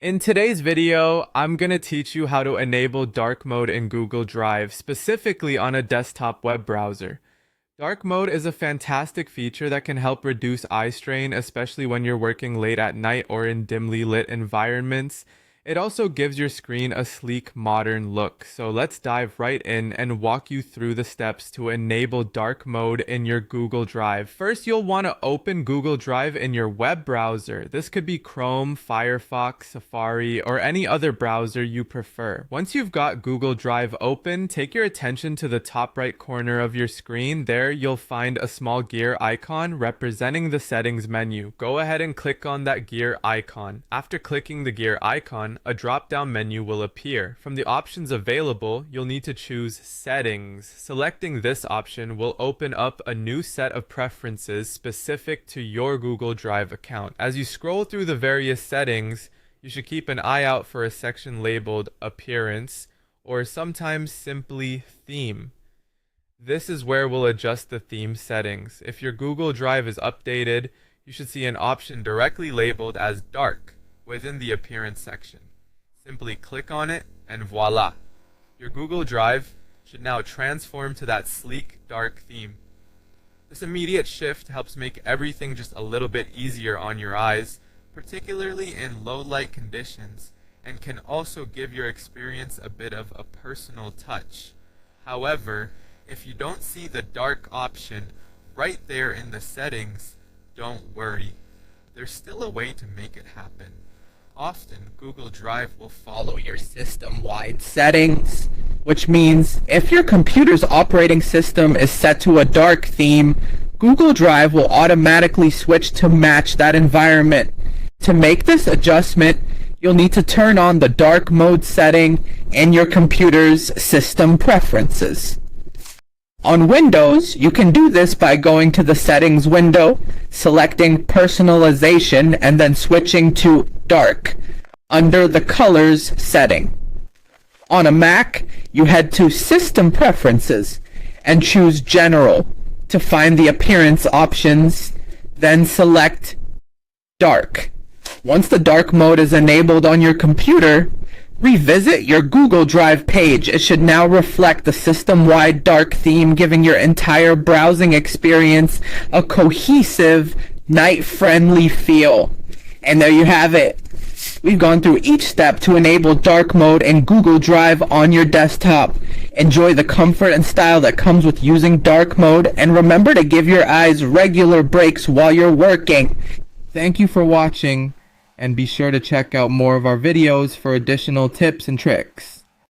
In today's video, I'm going to teach you how to enable dark mode in Google Drive, specifically on a desktop web browser. Dark mode is a fantastic feature that can help reduce eye strain, especially when you're working late at night or in dimly lit environments. It also gives your screen a sleek, modern look. So let's dive right in and walk you through the steps to enable dark mode in your Google Drive. First, you'll want to open Google Drive in your web browser. This could be Chrome, Firefox, Safari, or any other browser you prefer. Once you've got Google Drive open, take your attention to the top right corner of your screen. There, you'll find a small gear icon representing the settings menu. Go ahead and click on that gear icon. After clicking the gear icon, a drop-down menu will appear. From the options available, you'll need to choose Settings. Selecting this option will open up a new set of preferences specific to your Google Drive account. As you scroll through the various settings, you should keep an eye out for a section labeled Appearance, or sometimes simply Theme. This is where we'll adjust the theme settings. If your Google Drive is updated, you should see an option directly labeled as Dark within the Appearance section. Simply click on it and voila! Your Google Drive should now transform to that sleek, dark theme. This immediate shift helps make everything just a little bit easier on your eyes, particularly in low light conditions, and can also give your experience a bit of a personal touch. However, if you don't see the dark option right there in the settings, don't worry. There's still a way to make it happen. Often, Google Drive will follow your system-wide settings, which means if your computer's operating system is set to a dark theme, Google Drive will automatically switch to match that environment. To make this adjustment, you'll need to turn on the dark mode setting in your computer's system preferences. On Windows, you can do this by going to the Settings window, selecting Personalization, and then switching to Dark under the Colors setting. On a Mac, you head to System Preferences and choose General to find the appearance options, then select Dark. Once the dark mode is enabled on your computer, revisit your Google Drive page. It should now reflect the system-wide dark theme, giving your entire browsing experience a cohesive, night-friendly feel. And there you have it. We've gone through each step to enable dark mode in Google Drive on your desktop. Enjoy the comfort and style that comes with using dark mode, and remember to give your eyes regular breaks while you're working. Thank you for watching, and be sure to check out more of our videos for additional tips and tricks.